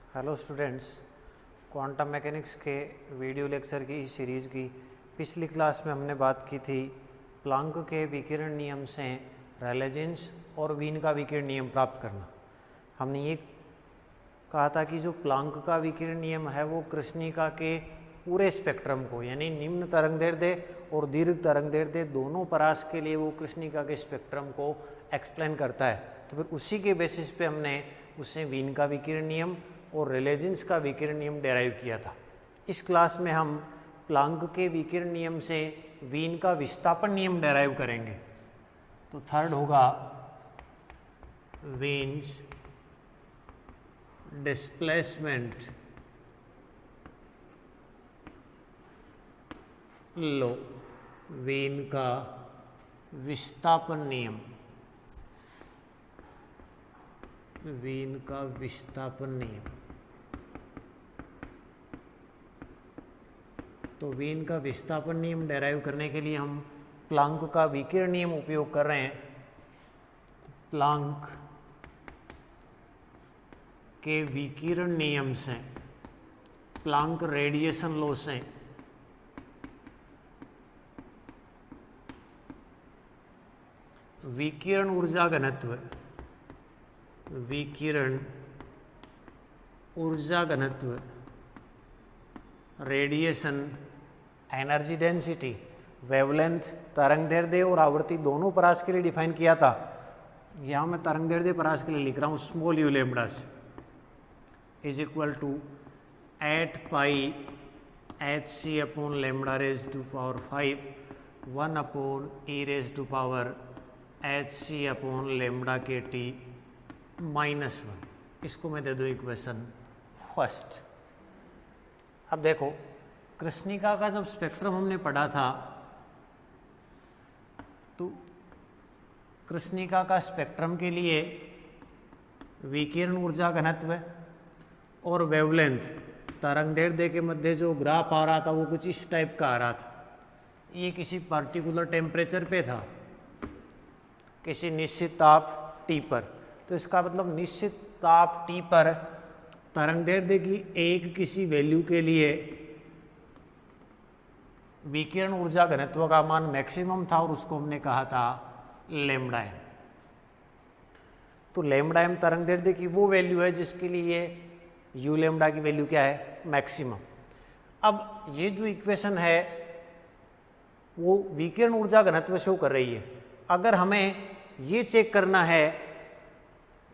Hello students, quantum mechanics के video lecture की इस सीरीज़ की पिछली क्लास में हमने बात की थी प्लांक के विकिरण नियम से रेले जीन्स और वीन का विकिरण नियम प्राप्त करना। हमने ये कहा था कि जो प्लांक का विकिरण नियम है वो कृष्णिका के पूरे स्पेक्ट्रम को, यानी निम्न तरंगदैर्ध्य और दीर्घ तरंगदैर्ध्य दोनों परास के लिए वो कृष्णिका के स्पेक्ट्रम को एक्सप्लेन करता है। तो फिर उसी के बेसिस पे हमने उससे वीन का विकिरण नियम और रेले जीन्स का विकिरण नियम डेराइव किया था। इस क्लास में हम प्लांक के विकिरण नियम से वीन का विस्थापन नियम डेराइव करेंगे। तो थर्ड होगा वीन्स डिस्प्लेसमेंट लो, वीन का विस्थापन नियम, वीन का विस्थापन नियम। तो वीन का विस्थापन नियम डेराइव करने के लिए हम प्लांक का विकिरण नियम उपयोग कर रहे हैं। प्लांक के विकिरण नियम से, प्लांक रेडिएशन लॉ से विकिरण ऊर्जा घनत्व, विकिरण ऊर्जा घनत्व, रेडिएशन एनर्जी डेंसिटी, वेवलेंथ, तरंगदैर्ध्य और आवृत्ति दोनों परास के लिए डिफाइन किया था। यहाँ मैं तरंगदैर्ध्य परास के लिए लिख रहा हूँ स्मॉल यू लेमडा से is equal to 8 pi h C upon lambda raise to power 5 1 upon e raise to power H C upon lambda के टी -1। इसको मैं दे दूँ इक्वेशन फर्स्ट। अब देखो, कृष्णिका का जब स्पेक्ट्रम हमने पढ़ा था तो कृष्णिका का स्पेक्ट्रम के लिए विकिरण ऊर्जा घनत्व और वेवलेंथ, तरंगदैर्ध्य के मध्य जो ग्राफ आ रहा था वो कुछ इस टाइप का आ रहा था। ये किसी पर्टिकुलर टेम्परेचर पे था, किसी निश्चित ताप T पर। तो इसका मतलब निश्चित ताप T पर तरंगदैर्ध्य की एक किसी वैल्यू के लिए विकिरण ऊर्जा घनत्व का मान मैक्सिमम था और उसको हमने कहा था लैम्ब्डा एम। तो लैम्ब्डा एम तरंगदैर्ध्य की वो वैल्यू है जिसके लिए यू लैम्ब्डा की वैल्यू क्या है, मैक्सिमम। अब ये जो इक्वेशन है वो विकिरण ऊर्जा घनत्व शो कर रही है। अगर हमें ये चेक करना है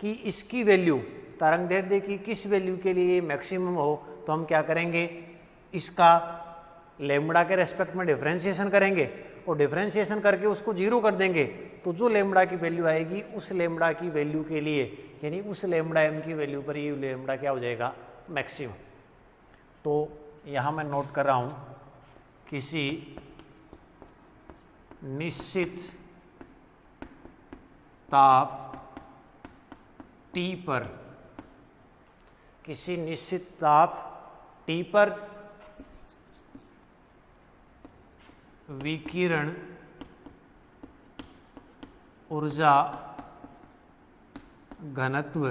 कि इसकी वैल्यू, तरंगदैर्ध्य की किस वैल्यू के लिए मैक्सिमम हो, तो हम क्या करेंगे, इसका लैम्ब्डा के रेस्पेक्ट में डिफरेंशिएशन करेंगे और डिफरेंशिएशन करके उसको जीरो कर देंगे। तो जो लैम्ब्डा की वैल्यू आएगी उस लैम्ब्डा की वैल्यू के लिए, यानी उस लैम्ब्डा एम की वैल्यू पर ये लैम्ब्डा क्या हो जाएगा, मैक्सिमम। तो यहाँ मैं नोट कर रहा हूँ, किसी निश्चित ताप T पर, किसी निश्चित ताप T पर विकिरण ऊर्जा घनत्व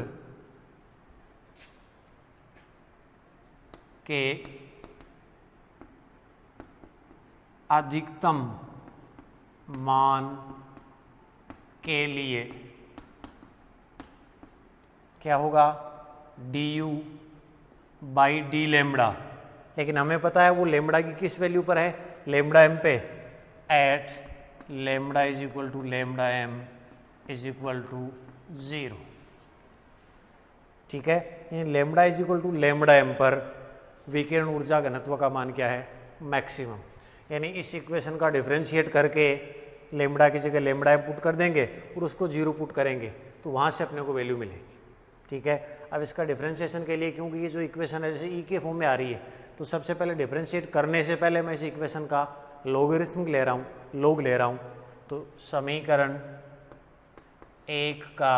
के अधिकतम मान के लिए क्या होगा, du बाई डी लैम्ब्डा। लेकिन हमें पता है वो लैम्ब्डा की किस वैल्यू पर है, लैम्ब्डा एम पे, at lambda is equal to lambda m is equal to 0। ठीक है, यानी lambda is equal to lambda m पर विकिरण ऊर्जा घनत्व का मान क्या है, मैक्सिमम। यानी इस इक्वेशन का डिफरेंशिएट करके लैम्ब्डा की जगह लैम्ब्डा एम पुट कर देंगे और उसको 0 पुट करेंगे तो वहाँ से अपने को वैल्यू मिलेगी। ठीक है, अब इसका डिफरेंशिएशन के लिए, क्योंकि ये जो इक्वेशन है जैसे ई के फॉर्म में आ रही है, तो सबसे पहले डिफरेंशिएट करने से पहले मैं इस इक्वेशन का लॉगरिथमिक ले रहा हूँ, लॉग ले रहा हूँ। तो समीकरण 1 का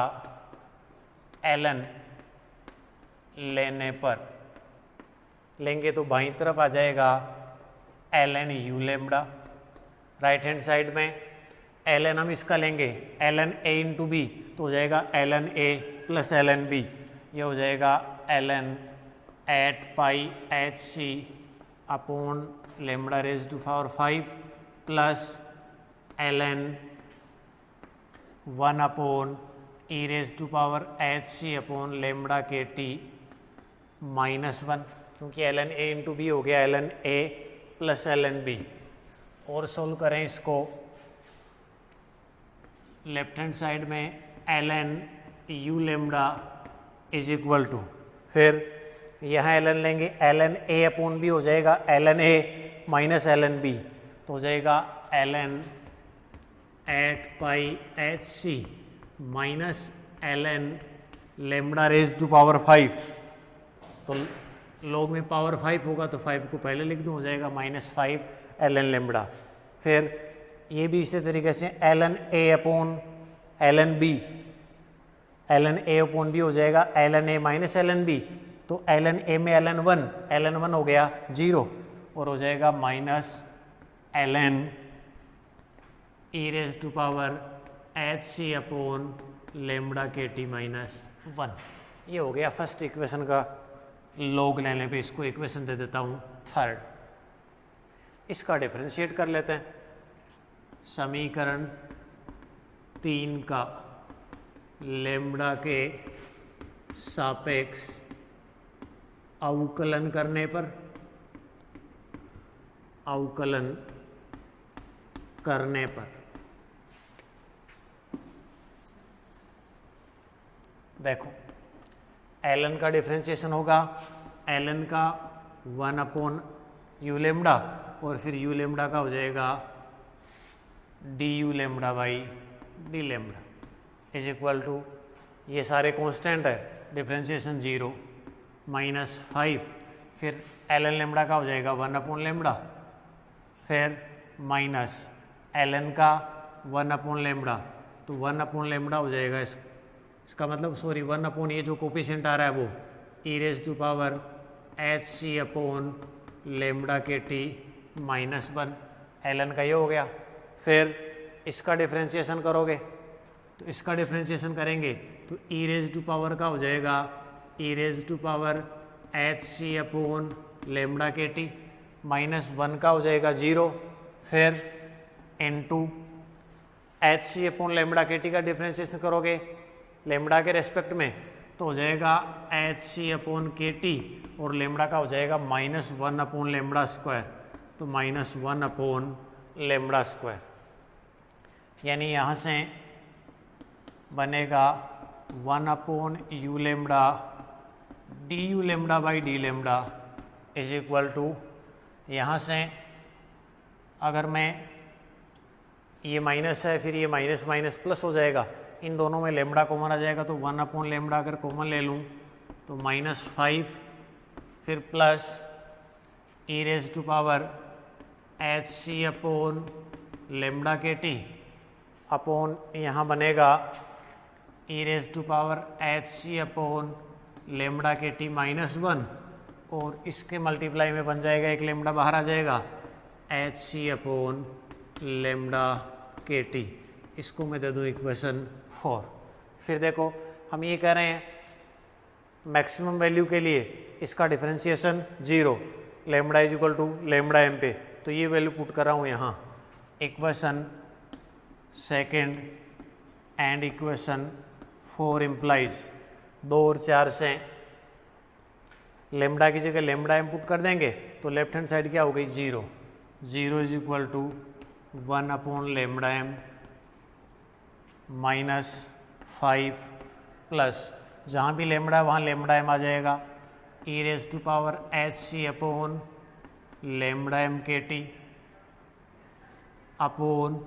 ln लेने पर लेंगे तो बाईं तरफ आ जाएगा ln u lambda, right hand side में ln हम इसका लेंगे ln a इंटू बी तो हो जाएगा ln a plus ln b, ये हो जाएगा ln eight pi h C upon lambda raise to power 5 plus ln 1 upon e raise to power H C upon lambda के टी -1, क्योंकि ln a into B हो गया ln a plus ln b। और solve करें इसको, left hand side में ln u lambda is equal to, फिर यहाँ ln लेंगे ln a अपॉन b हो जाएगा ln a minus ln b, तो हो जाएगा ln eight pi h c minus ln lambda raise to power 5, तो लॉग में पावर 5 होगा तो 5 को पहले लिख दूँ, हो जाएगा -5 ln लेमडा। फिर ये भी इसी तरीके से ln a upon ln b, ln a upon b हो जाएगा ln a minus ln b, तो ln a में ln 1 हो गया 0 और हो जाएगा minus ln e raise to power H C upon lambda के टी -1। ये हो गया फर्स्ट इक्वेशन का लॉग लेने पे, इसको इक्वेशन दे देता हूँ थर्ड। इसका डिफरेंशिएट कर लेते हैं। समीकरण 3 का लेमडा के सापेक्ष अवकलन करने पर, अवकलन करने पर देखो ln का डिफरेंशिएशन होगा, ln का 1 अपॉन यू लेमडा और फिर यू लेमडा का हो जाएगा d u lambda by d lambda is equal to, ये सारे कांस्टेंट है, डिफरेंशिएशन 0 -5, फिर ln लेमडा का हो जाएगा 1 अपॉन लेमडा, फिर माइनस ln का 1 अपॉन लेमडा, तो 1 अपॉन लेमडा हो जाएगा इसका मतलब 1 अपॉन ये जो कोफिशिएंट आ रहा है वो e raise to power H C upon lambda के टी -1, ln का ये हो गया। फिर इसका डिफरेंशिएशन करोगे तो इसका डिफरेंशिएशन करेंगे तो ई रेज टू पावर का हो जाएगा e raise to power H C upon lambda के टी -1 का हो जाएगा 0, फिर इनटू एच सी अपॉन लेमडा के टी का डिफरेंशिएशन करोगे लेमडा के रेस्पेक्ट में तो हो जाएगा एच सी अपॉन के टी और लेमडा का हो जाएगा -1 अपॉन लेमडा स्क्वायर, तो -1 अपॉन लेमडा स्क्वायर, यानी यहाँ से बनेगा 1 upon u lambda d u lambda by d lambda is equal to, यहाँ से अगर मैं ये माइनस है फिर ये माइनस माइनस प्लस हो जाएगा, इन दोनों में लेमडा कॉमन आ जाएगा, तो 1 अपॉन लेमडा अगर कॉमन ले लूँ तो -5 फिर plus e raise to power H C upon lambda के टी अपॉन यहाँ बनेगा e raise to power H C upon lambda के टी -1 और इसके मल्टीप्लाई में बन जाएगा एक लेमडा बाहर आ जाएगा एच सी अपॉन लेमडा के टी, इसको मैं दे दूँ इक्वेशन 4। फिर देखो हम ये कह रहे हैं मैक्सिमम वैल्यू के लिए इसका differentiation 0, lambda is equal to lambda m पे, तो ये वैल्यू पुट कर रहा हूँ यहाँ। Equation second and equation 4 implies 2 और 4 से लेमडा की जगह लेमडा एम पुट कर देंगे तो लेफ्ट हैंड साइड क्या हो गई 0, 0 is equal to 1 upon lambda M -5 plus जहाँ भी लेमडा वहाँ लेमडा एम आ जाएगा e raise to power H C upon lambda M के T upon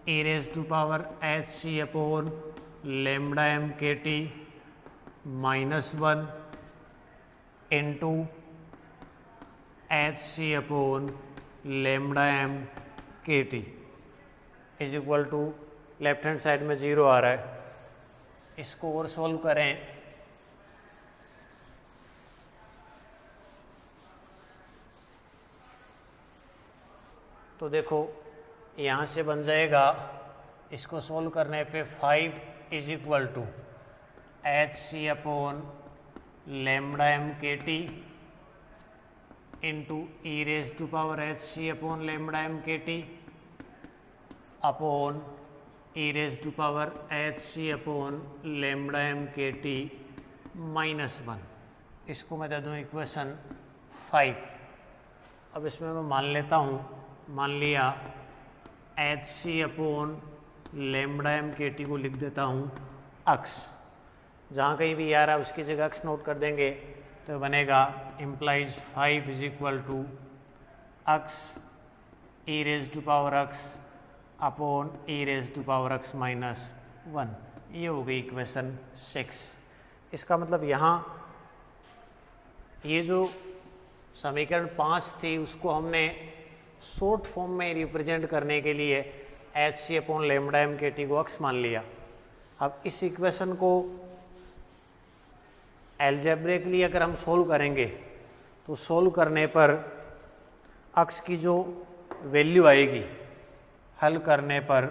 e raise to power H C upon lambda M के टी -1 इंटू एच सी upon lambda M के T is equal to, left hand side में 0 आ रहा है, इसको और solve करें तो देखो यहाँ से बन जाएगा, इसको सॉल्व करने पे 5 is equal to H C upon lambda M के T into e raise to power H C upon lambda M के T upon e raise to power H C upon lambda M के T -1। इसको मैं दे दूँ equation 5। अब इसमें मैं मान लेता हूँ, मान लिया एच सी अपॉन लेमडा एम के टी को लिख देता हूँ अक्स, जहाँ कहीं भी आ रहा है उसकी जगह अक्स नोट कर देंगे तो बनेगा implies 5 is equal to x e raise to power x upon e raise to power x -1। ये हो गई इक्वेशन 6। इसका मतलब यहाँ ये जो समीकरण 5 थी उसको हमने शॉर्ट फॉर्म में रिप्रेजेंट करने के लिए एच सी अपॉन लेमडा एम के टी को अक्स मान लिया। अब इस इक्वेशन को एल्जेब्रिकली अगर हम सोल्व करेंगे तो सोल्व करने पर अक्स की जो वैल्यू आएगी, हल करने पर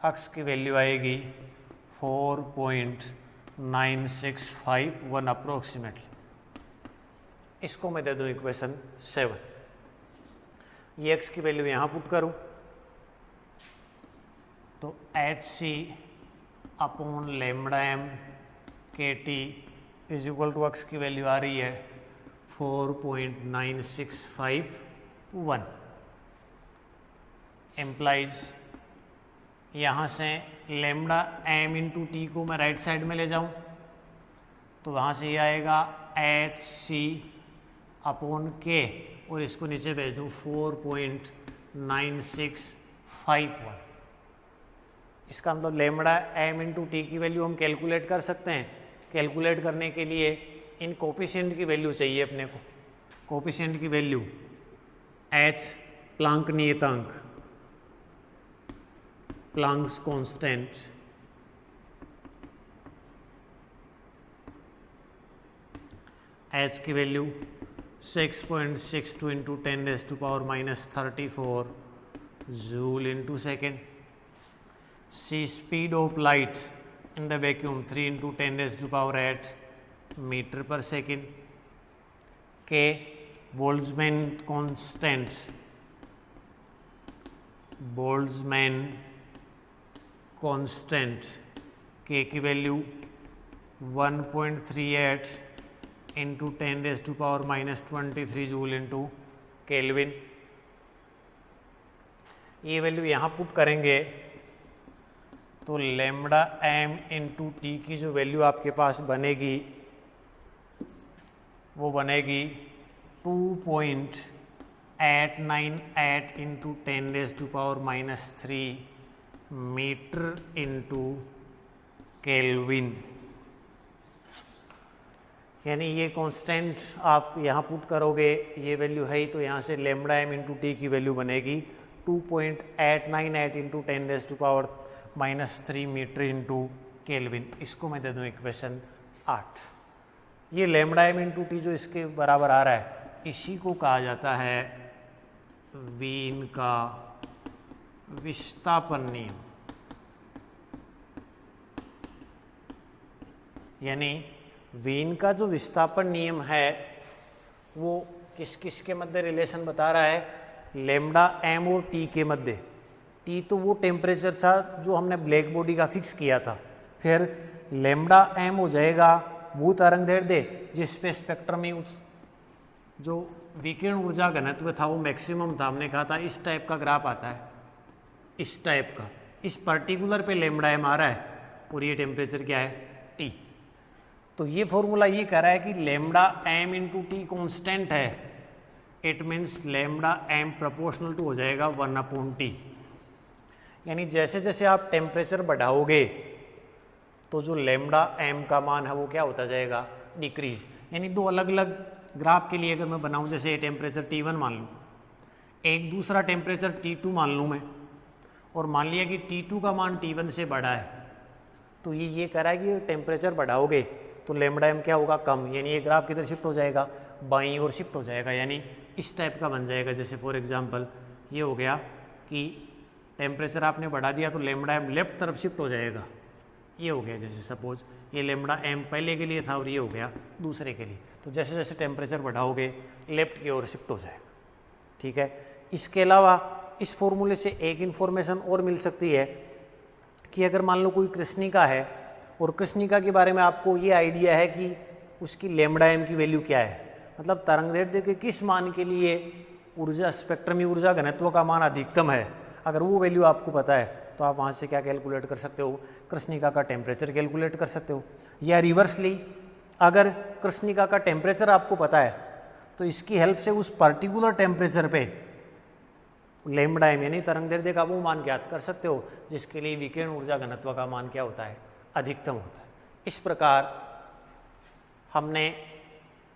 अक्स की वैल्यू आएगी 4.9651 अप्रोक्सीमेटली। इसको मैं दे दूँ इक्वेशन 7। ये एक्स की वैल्यू यहाँ पुट करूँ तो एच सी अपॉन लेमडा एम के T is equal to x की वैल्यू आ रही है 4.9651। एम्प्लाइज यहाँ से लेमडा एम इंटू टी को मैं राइट साइड में ले जाऊँ तो वहाँ से ये आएगा एच सी अपॉन के और इसको नीचे भेज दूँ 4.9651। इसका मतलब लेमडा एम इंटू टी की वैल्यू हम कैलकुलेट कर सकते हैं। कैलकुलेट करने के लिए इन कोफिशिएंट की वैल्यू चाहिए अपने को। कोफिशिएंट की वैल्यू एच प्लांक नियतांक, प्लांक्स कांस्टेंट, एच की value 6.62 into 10⁻⁻34 joule into second. C speed of light in the vacuum 3 into 10⁸ metre per second. K Boltzmann constant, Boltzmann constant k की value 1.38 into 10⁻⁻23 joule into kelvin. ये value यहाँ put करेंगे तो lambda M into T की जो value आपके पास बनेगी वो बनेगी 2.898 इंटू 10⁻³ मीटर इंटू केल्विन। यानी ये कांस्टेंट आप यहाँ पुट करोगे, ये वैल्यू है ही तो यहाँ से लेमडा एम इंटू टी की वैल्यू बनेगी 2.898 इंटू 10⁻³ मीटर इंटू केल्विन। इसको मैं दे दूँ इक्वेशन 8। ये लेमडा एम इंटू टी जो इसके बराबर आ रहा है इसी को कहा जाता है वीन का विस्थापन नियम। यानी वीन का जो विस्थापन नियम है वो किस किस के मध्य रिलेशन बता रहा है? लेमडा एम और टी के मध्य। टी तो वो टेम्परेचर था जो हमने ब्लैक बॉडी का फिक्स किया था। फिर लेमडा एम हो जाएगा वो तरंग दैर्ध्य जिस पे स्पेक्ट्रम में जो विकिरण ऊर्जा घनत्व था वो मैक्सिमम था। हमने कहा था इस टाइप का ग्राफ आता है, इस टाइप का, इस पर्टिकुलर पे लेमडा एम आ रहा है और ये टेम्परेचर क्या है? टी। तो ये फॉर्मूला ये कह रहा है कि lambda M into T constant है, it means lambda M proportional to हो जाएगा 1/T। यानी जैसे जैसे आप टेम्परेचर बढ़ाओगे तो जो लेमडा एम का मान है वो क्या होता जाएगा? डिक्रीज। यानी दो अलग अलग ग्राफ के लिए अगर मैं बनाऊं, जैसे ये टेम्परेचर T1 मान लूँ, एक दूसरा टेम्परेचर T2 मान लूँ मैं, और मान लिया कि T2 का मान T1 से बड़ा है, तो ये कह रहा है कि टेम्परेचर बढ़ाओगे तो लेमडा एम क्या होगा? कम। यानी ये ग्राफ किधर शिफ्ट हो जाएगा? बाईं ओर शिफ्ट हो जाएगा। यानी इस टाइप का बन जाएगा। जैसे फॉर एग्जांपल ये हो गया कि टेम्परेचर आपने बढ़ा दिया तो लेमडा एम लेफ्ट तरफ शिफ्ट हो जाएगा, ये हो गया, जैसे सपोज ये लेमडा एम पहले के लिए था और ये हो गया दूसरे के लिए। तो जैसे जैसे टेम्परेचर बढ़ाओगे लेफ्ट की ओर शिफ्ट हो जाएगा, ठीक है। इसके अलावा इस फॉर्मूले से एक इन्फॉर्मेशन और मिल सकती है कि अगर मान लो कोई कृष्णिका है और कृष्णिका के बारे में आपको ये आइडिया है कि उसकी लेमडा एम की वैल्यू क्या है, मतलब तरंगदैर्ध्य के किस मान के लिए ऊर्जा स्पेक्ट्रमी ऊर्जा घनत्व का मान अधिकतम है, अगर वो वैल्यू आपको पता है तो आप वहाँ से क्या कैलकुलेट कर सकते हो, कृष्णिका का टेम्परेचर कैलकुलेट कर सकते हो। या रिवर्सली अगर कृष्णिका का टेम्परेचर आपको पता है तो इसकी हेल्प से उस पर्टिकुलर टेम्परेचर पे लेमडा एम यानी तरंगदैर्ध्य का वो मान ज्ञात कर सकते हो जिसके लिए विकिरण ऊर्जा घनत्व का मान क्या होता है, अधिकतम होता है। इस प्रकार हमने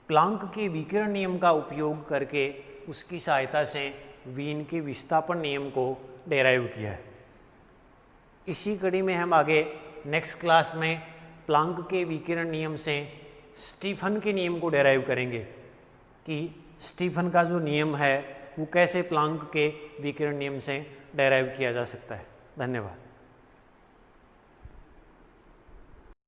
प्लांक के विकिरण नियम का उपयोग करके उसकी सहायता से वीन के विस्थापन नियम को डेराइव किया है। इसी कड़ी में हम आगे नेक्स्ट क्लास में प्लांक के विकिरण नियम से स्टीफन के नियम को डेराइव करेंगे कि स्टीफन का जो नियम है वो कैसे प्लांक के विकिरण नियम से डेराइव किया जा सकता है। धन्यवाद।